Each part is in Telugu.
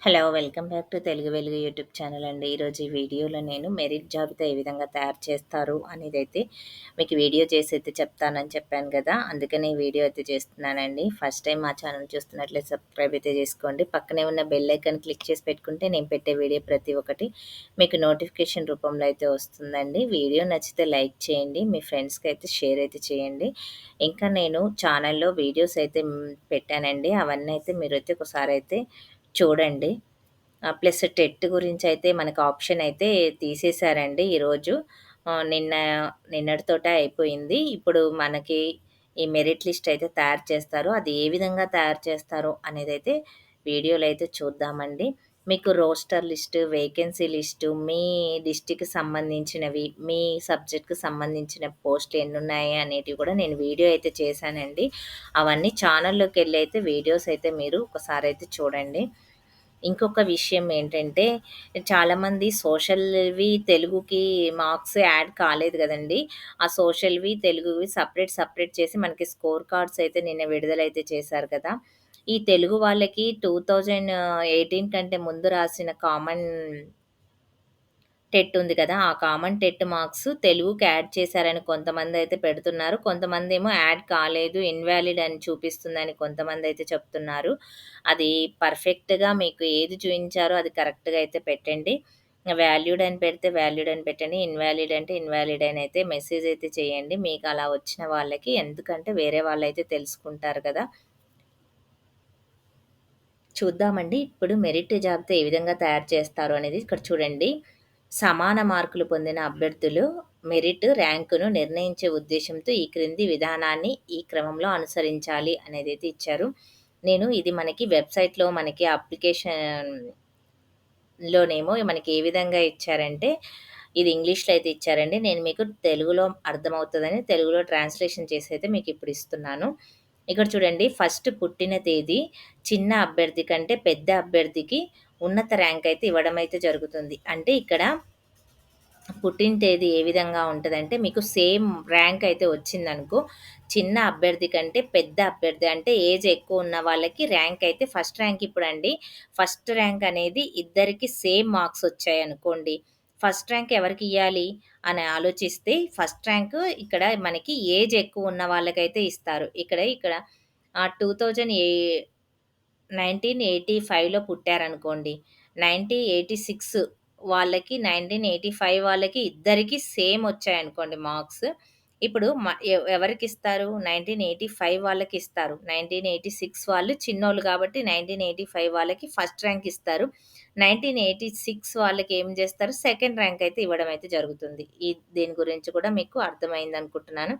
Hello! Welcome back to Telugu వెలుగు యూట్యూబ్ ఛానల్ అండి. ఈరోజు ఈ వీడియోలో నేను మెరిట్ జాబితా ఏ విధంగా తయారు చేస్తారు అనేదైతే మీకు వీడియో చేసైతే చెప్తానని చెప్పాను కదా! అందుకని ఈ వీడియో అయితే చేస్తున్నానండి. ఫస్ట్ టైం మా ఛానల్ చూస్తున్నట్లయితే సబ్స్క్రైబ్ అయితే చేసుకోండి. పక్కనే ఉన్న బెల్ ఐకాన్ క్లిక్ చేసి పెట్టుకుంటే నేను పెట్టే వీడియో ప్రతి ఒక్కటి మీకు నోటిఫికేషన్ రూపంలో అయితే వస్తుందండి. వీడియో నచ్చితే లైక్ చేయండి. మీ ఫ్రెండ్స్‌కి అయితే షేర్ అయితే చేయండి. ఇంకా నేను ఛానల్‌లో వీడియోస్ అయితే పెట్టానండి. అవన్నీ అయితే మీరైతే ఒకసారైతే చూడండి. ప్లస్ టెట్ గురించయితే మనకు ఆప్షన్ అయితే తీసేశారండి ఈరోజు. నిన్నటితోటే అయిపోయింది. ఇప్పుడు మనకి ఈ మెరిట్ లిస్ట్ అయితే తయారు చేస్తారు. అది ఏ విధంగా తయారు చేస్తారో అనేదైతే వీడియోలో అయితే చూద్దామండి. మీకు రోస్టర్ లిస్టు, వేకెన్సీ లిస్టు, మీ డిస్ట్రిక్ట్‌కి సంబంధించినవి, మీ సబ్జెక్ట్‌కి సంబంధించిన పోస్టులు ఎన్నున్నాయి అనేటివి కూడా నేను వీడియో అయితే చేశానండి. అవన్నీ ఛానల్‌లోకెళ్ళి అయితే వీడియోస్ అయితే మీరు ఒకసారయితే చూడండి. ఇంకొక విషయం ఏంటంటే, చాలామంది సోషల్‌వి తెలుగుకి మార్క్స్ యాడ్ కాలేదు గదండీ! ఆ సోషల్‌వి, తెలుగువి సెపరేట్ చేసి మనకి స్కోర్ కార్డ్స్ అయితే నిన్న విడుదలైతే చేశారు కదా! ఈ తెలుగు వాళ్ళకి 2018 కంటే ముందు రాసిన కామన్ టెట్ ఉంది కదా! ఆ కామన్ టెట్ మార్క్స్ తెలుగుకి యాడ్ చేశారని కొంతమందయితే పెడుతున్నారు. కొంతమందేమో యాడ్ కాలేదు, ఇన్‌వాలిడ్ అని చూపిస్తుందని కొంతమందయితే చెప్తున్నారు. అది పర్ఫెక్ట్‌గా మీకు ఏది చూయించారో అది కరెక్ట్‌గా అయితే పెట్టండి. వాల్యూడ్ అని పెడితే వాల్యూడ్ అని పెట్టండి. ఇన్‌వాలిడ్ అంటే ఇన్‌వాలిడ్ అని అయితే మెసేజ్ అయితే చేయండి. మీకు అలా వచ్చిన వాళ్ళకి. ఎందుకంటే వేరే వాళ్ళైతే తెలుసుకుంటారు కదా! చూద్దామండి. ఇప్పుడు మెరిట్ జాబితా ఏ విధంగా తయారు చేస్తారు అనేది ఇక్కడ చూడండి. సమాన మార్కులు పొందిన అభ్యర్థులు మెరిట్ ర్యాంకును నిర్ణయించే ఉద్దేశ్యంతో ఈ క్రింది విధానాన్ని ఈ క్రమంలో అనుసరించాలి అనేదైతే ఇచ్చారు. నేను ఇది మనకి వెబ్‌సైట్‌లో మనకి అప్లికేషన్‌లోనేమో మనకి ఏ విధంగా ఇచ్చారంటే, ఇది ఇంగ్లీష్‌లో అయితే ఇచ్చారండి. నేను మీకు తెలుగులో అర్థమవుతదని తెలుగులో ట్రాన్స్‌లేషన్ చేసైతే మీకిప్పుడు ఇస్తున్నాను. ఇక్కడ చూడండి ఫస్ట్ పుట్టిన తేదీ చిన్న అభ్యర్థి కంటే పెద్ద అభ్యర్థికి ఉన్నత ర్యాంక్ అయితే ఇవ్వడం అయితే జరుగుతుంది. అంటే ఇక్కడ పుట్టిన తేదీ ఏ విధంగా ఉంటదంటే, మీకు సేమ్ ర్యాంక్ అయితే వచ్చిందనుకో, చిన్న అభ్యర్థి కంటే పెద్ద అభ్యర్థి అంటే ఏజ్ ఎక్కువ ఉన్న వాళ్ళకి ర్యాంక్ అయితే ఫస్ట్ ర్యాంక్ ఇప్పుడండి, ఫస్ట్ ర్యాంక్ అనేది ఇద్దరికి సేమ్ మార్క్స్ వచ్చాయనుకోండి, ఫస్ట్ ర్యాంక్ ఎవరికియ్యాలి అని ఆలోచిస్తే, ఫస్ట్ ర్యాంక్ ఇక్కడ మనకి ఏజ్ ఎక్కువ ఉన్న వాళ్ళకైతే ఇస్తారు. ఇక్కడ 2000 1985లో పుట్టారనుకోండి. 1986 వాళ్ళకి, 1985 వాళ్ళకి ఇద్దరికీ సేమ్ వచ్చాయనుకోండి మార్క్స్. ఇప్పుడు ఎవరికిస్తారు? 1985 వాళ్ళకిస్తారు. 1986 వాళ్ళు చిన్నోళ్ళు కాబట్టి 1985 వాళ్ళకి ఫస్ట్ ర్యాంక్ ఇస్తారు. 1986 వాళ్ళకి ఏం జేస్తారు? సెకండ్ ర్యాంక్ అయితే ఇవ్వడం అయితే జరుగుతుంది. దీని గురించి కూడా మీకు అర్థమైందనుకుంటున్నాను.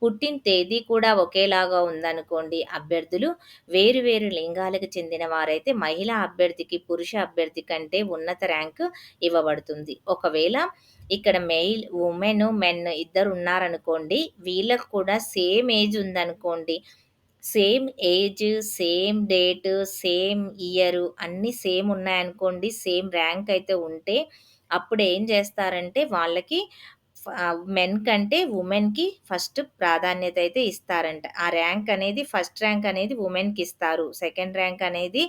పుట్టిన తేదీ కూడా ఒకేలాగా ఉందనుకోండి అభ్యర్థులు వేరు వేరు లింగాలకు చెందిన వారైతే మహిళా అభ్యర్థికి, పురుష అభ్యర్థి కంటే ఉన్నత ర్యాంక్ ఇవ్వబడుతుంది. ఒకవేళ ఇక్కడ మెన్ ఇద్దరు ఉన్నారనుకోండి, వీళ్ళకి కూడా సేమ్ ఏజ్ ఉందనుకోండి, same age, same date, same year అన్నీ సేమ్ ఉన్నాయనుకోండి, సేమ్ ర్యాంక్ అయితే ఉంటే, అప్పుడేం చేస్తారంటే వాళ్ళకి మెన్ కంటే వుమెన్‌కి ఫస్ట్ ప్రాధాన్యత అయితే ఇస్తారంట. ఆ ర్యాంక్ అనేది ఫస్ట్ ర్యాంక్ అనేది వుమెన్‌కిస్తారు. సెకండ్ ర్యాంక్ అనేది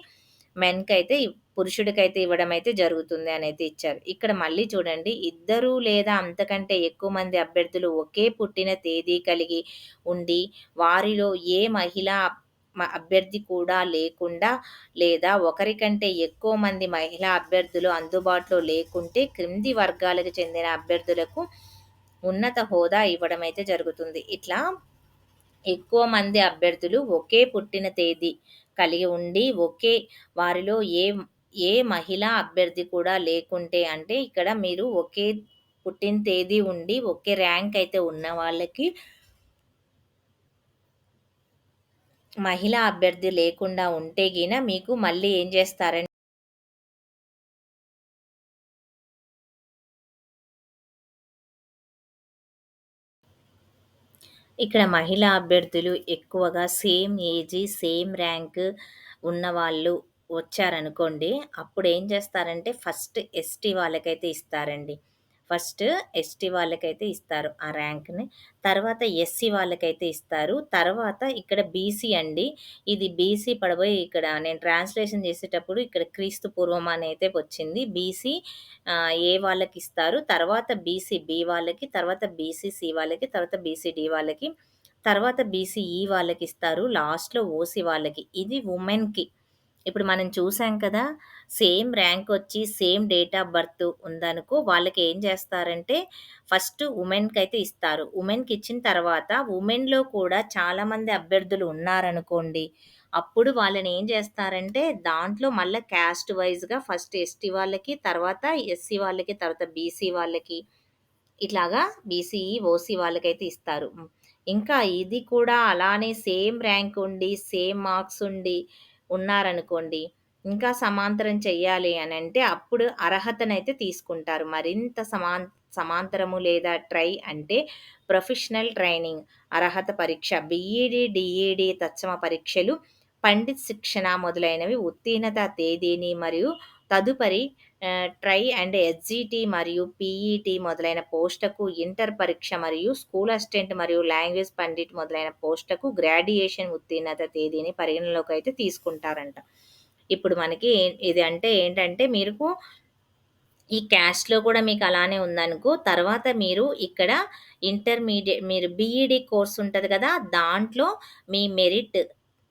మెన్‌కైతే పురుషుడికైతే ఇవ్వడం అయితే జరుగుతుంది అనైతే ఇచ్చారు. ఇక్కడ మళ్ళీ చూడండి ఇద్దరు లేదా అంతకంటే ఎక్కువ మంది అభ్యర్థులు ఒకే పుట్టిన తేదీ కలిగి ఉండి, వారిలో ఏ మహిళా అభ్యర్థి కూడా లేకుండా లేదా ఒకరి కంటే ఎక్కువ మంది మహిళా అభ్యర్థులు అందుబాటులో లేకుంటే క్రింది వర్గాలకు చెందిన అభ్యర్థులకు ఉన్నత హోదా ఇవ్వడం అయితే జరుగుతుంది. ఇట్లా ఎక్కువ మంది అభ్యర్థులు ఒకే పుట్టిన తేదీ కలిగి ఉండి, వారిలో ఏ మహిళా అభ్యర్థి కూడా లేకుంటే అంటే ఇక్కడ మీరు ఒకే పుట్టిన తేదీ ఉండి, ఒకే ర్యాంక్ అయితే ఉన్న వాళ్ళకి మహిళా అభ్యర్థి లేకుండా ఉంటే మీకు మళ్ళీ ఏం చేస్తారంటే ఇక్కడ మహిళా అభ్యర్థులు ఎక్కువగా సేమ్ ఏజీ, సేమ్ ర్యాంక్ ఉన్నవాళ్ళు వచ్చారనుకోండి, అప్పుడేం చేస్తారంటే ఫస్ట్ ఎస్టీ వాళ్ళకైతే ఇస్తారండి. ఫస్ట్ ఎస్టీ వాళ్ళకైతే ఇస్తారు ఆ ర్యాంక్‌ని. తర్వాత ఎస్సీ వాళ్ళకైతే ఇస్తారు. తర్వాత ఇక్కడ బీసీ అండి. ఇది బీసీ పడబోయి ఇక్కడ నేను ట్రాన్స్‌లేషన్ చేసేటప్పుడు ఇక్కడ క్రీస్తు పూర్వం అనైతే వచ్చింది. BC A వాళ్ళకిస్తారు. తర్వాత బీసీ బీ వాళ్ళకి, తర్వాత బీసీ సి వాళ్ళకి, తర్వాత బీసీ డి వాళ్ళకి, తర్వాత బీసీఈ వాళ్ళకిస్తారు. లాస్ట్‌లో ఓసీ వాళ్ళకి. ఇది వుమెన్‌కి. ఇప్పుడు మనం చూసాం కదా! సేమ్ ర్యాంకొచ్చి, సేమ్ డేట్ ఆఫ్ బర్త్ ఉందనుకో, వాళ్ళకేం చేస్తారంటే, ఫస్ట్ వుమెన్‌కైతే ఇస్తారు. వుమెన్‌కిచ్చిన తర్వాత, వుమెన్‌లో కూడా చాలామంది అభ్యర్థులు ఉన్నారనుకోండి, అప్పుడు వాళ్ళనేం చేస్తారంటే, దాంట్లో మళ్ళా క్యాస్ట్ వైస్‌గా ఫస్ట్ ఎస్టీ వాళ్ళకి, తర్వాత ఎస్సీ వాళ్ళకి, తర్వాత బీసీ వాళ్ళకి, ఇట్లాగా బీసీఈ, ఓసీ వాళ్ళకైతే ఇస్తారు. ఇంకా ఇది కూడా అలానే సేమ్ ర్యాంక్ ఉండి, సేమ్ మార్క్స్ ఉండి ఉన్నారనుకోండి, ఇంకా సమాంతరం చెయ్యాలి అనంటే అప్పుడు అర్హతనైతే తీసుకుంటారు. మరింత సమాంతరము లేదా ట్రై అంటే ప్రొఫెషనల్ ట్రైనింగ్, అర్హత పరీక్ష, బీఈడీ, డీఈడీ తత్సమ పరీక్షలు, పండిత్ శిక్షణ మొదలైనవి ఉత్తీర్ణత తేదీని మరియు తదుపరి ట్రై అండ్ ఎస్‌జీటీ మరియు పీఈటీ మొదలైన పోస్టుకు ఇంటర్ పరీక్ష మరియు స్కూల్ అసిస్టెంట్ మరియు లాంగ్వేజ్ పండిట్ మొదలైన పోస్టుకు గ్రాడ్యుయేషన్ ఉత్తీర్ణత తేదీని పరిగణలోకైతే తీసుకుంటారంట. ఇప్పుడు మనకి ఇది అంటే ఏంటంటే మీకు ఈ క్యాస్ట్‌లో కూడా మీకు అలానే ఉందనుకో, తర్వాత మీరు ఇక్కడ మీరు బీఈడీ కోర్స్ ఉంటది కదా! దాంట్లో మీ మెరిట్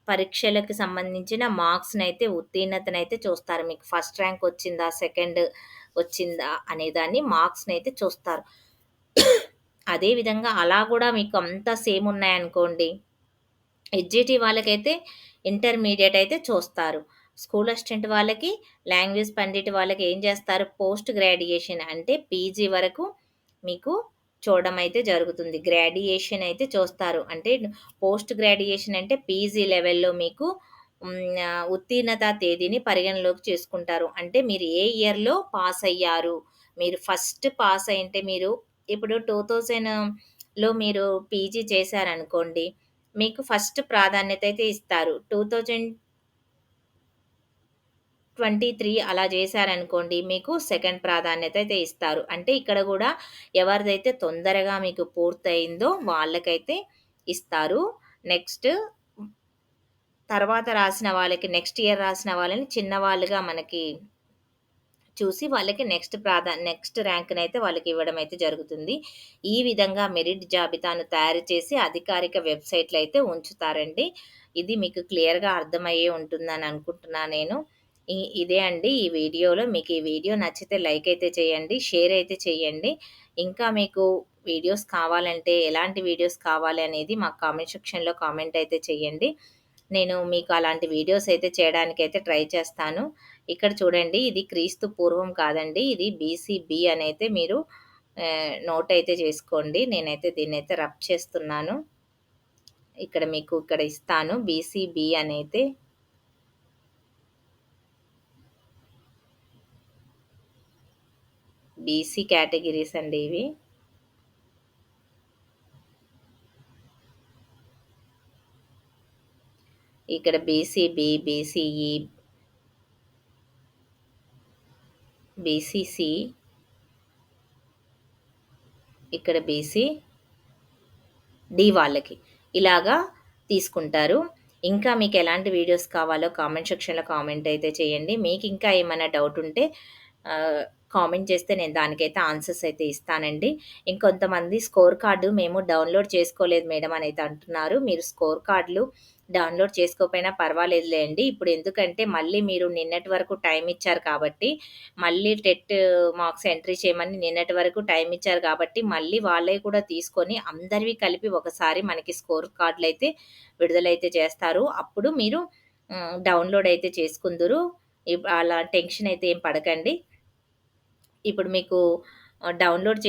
పరీక్షలకు సంబంధించిన మార్క్స్‌నైతే ఉత్తీర్ణతనైతే చూస్తారు. మీకు ఫస్ట్ ర్యాంక్ వచ్చిందా? సెకండ్ వచ్చిందా? అనేదాన్ని మార్క్స్‌నైతే చూస్తారు. అదే విధంగా అలా గూడా మీకు అంతా సేమ్ ఉన్నాయనుకోండి, ఎడ్జిటి వాళ్ళకైతే ఇంటర్మీడియేట్ అయితే చూస్తారు. స్కూల్ అసిస్టెంట్ వాళ్ళకి, లాంగ్వేజ్ పండిట్ వాళ్ళకి ఏం చేస్తారు, పోస్ట్ గ్రాడ్యుయేషన్ అంటే పీజీ వరకు మీకు చూడడం అయితే జరుగుతుంది. గ్రాడ్యుయేషన్ అయితే చూస్తారు. అంటే పోస్ట్ గ్రాడ్యుయేషన్ అంటే పీజీ లెవెల్‌లో మీకు ఉత్తీర్ణత తేదీని పరిగణలోకి చేసుకుంటారు. అంటే మీరు ఏ ఇయర్‌లో పాస్ అయ్యారు. మీరు ఫస్ట్ పాస్ అయ్యుంటే మీరు ఇప్పుడు 2000లో మీరు పీజీ చేశారనుకోండి, మీకు ఫస్ట్ ప్రాధాన్యత అయితే ఇస్తారు. 2023 అలా చేశారనుకోండి, మీకు సెకండ్ ప్రాధాన్యత అయితే ఇస్తారు. అంటే ఇక్కడ గూడా ఎవరిదైతే తొందరగా మీకు పూర్తయిందో వాళ్ళకైతే ఇస్తారు. నెక్స్ట్ తర్వాత రాసిన వాళ్ళకి నెక్స్ట్ ఇయర్ రాసిన వాళ్ళని చిన్నవాళ్ళుగా మనకి చూసి వాళ్ళకి నెక్స్ట్ ర్యాంక్‌నైతే వాళ్ళకివ్వడం అయితే జరుగుతుంది. ఈ విధంగా మెరిట్ జాబితాను తయారు చేసి అధికారిక వెబ్‌సైట్‌లో అయితే ఉంచుతారండి. ఇది మీకు క్లియర్‌గా అర్థమయ్యే ఉంటుందని అనుకుంటున్నా నేను. ఇదే అండి ఈ వీడియోలో. మీకు ఈ వీడియో నచ్చితే లైక్ అయితే చేయండి. షేర్ అయితే చేయండి. ఇంకా మీకు వీడియోస్ కావాలంటే ఎలాంటి వీడియోస్ కావాలి అనేది మాకు కామెంట్ సెక్షన్‌లో కామెంట్ అయితే చేయండి. నేను మీకు అలాంటి వీడియోస్ అయితే చేయడానికైతే ట్రై చేస్తాను. ఇక్కడ చూడండి ఇది క్రీస్తు పూర్వం కాదండి. ఇది బీసీబీ అనైతే మీరు నోట్ అయితే చేసుకోండి. నేనైతే దీన్నైతే రబ్ చేస్తున్నాను. ఇక్కడ మీకు ఇక్కడ ఇస్తాను. బీసీబీ అనైతే బీసీ కేటగిరీస్ అండి ఇవి. ఇక్కడ బీసీబీ, బీసీఈ, బీసీసీ, ఇక్కడ బీసీ డి వాళ్ళకి ఇలాగా తీసుకుంటారు. ఇంకా మీకు ఎలాంటి వీడియోస్ కావాలో కామెంట్ సెక్షన్‌లో కామెంట్ అయితే చేయండి. మీకు ఇంకా ఏమైనా డౌట్ ఉంటే కామెంట్ చేస్తే నేను దానికైతే ఆన్సర్స్ అయితే ఇస్తానండి. ఇంకొంతమంది స్కోర్ కార్డు మేము డౌన్‌లోడ్ చేసుకోలేదు మేడం అని అయితే అంటున్నారు. మీరు స్కోర్ కార్డులు డౌన్‌లోడ్ చేసుకోకపోయినా పర్వాలేదులేండి. ఇప్పుడు ఎందుకంటే మళ్ళీ మీరు నిన్నటి వరకు టైమ్ ఇచ్చారు కాబట్టి, మళ్ళీ టెట్ మార్క్స్ ఎంట్రీ చేయమని నిన్నటి వరకు టైమ్ ఇచ్చారు కాబట్టి, మళ్ళీ వాళ్ళయి కూడా తీసుకొని అందరివి కలిపి ఒకసారి మనకి స్కోర్ కార్డులైతే విడుదలైతే చేస్తారు. అప్పుడు మీరు డౌన్‌లోడ్ అయితే చేసుకుందురు. అలా టెన్షన్ అయితే ఏం పడకండి. ఇప్పుడు మీకు డౌన్‌లోడ్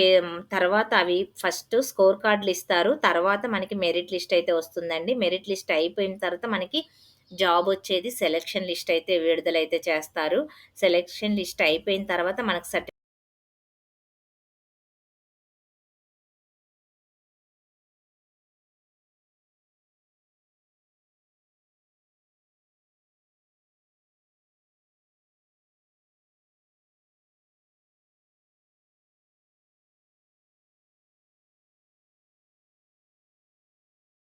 తర్వాత అవి ఫస్ట్ స్కోర్ కార్డ్‌లు ఇస్తారు. తర్వాత మనకి మెరిట్ లిస్ట్ అయితే వస్తుందండి. మెరిట్ లిస్ట్ అయిపోయిన తర్వాత మనకి జాబ్ వచ్చేది సెలక్షన్ లిస్ట్ అయితే విడుదలైతే చేస్తారు. సెలక్షన్ లిస్ట్ అయిపోయిన తర్వాత మనకు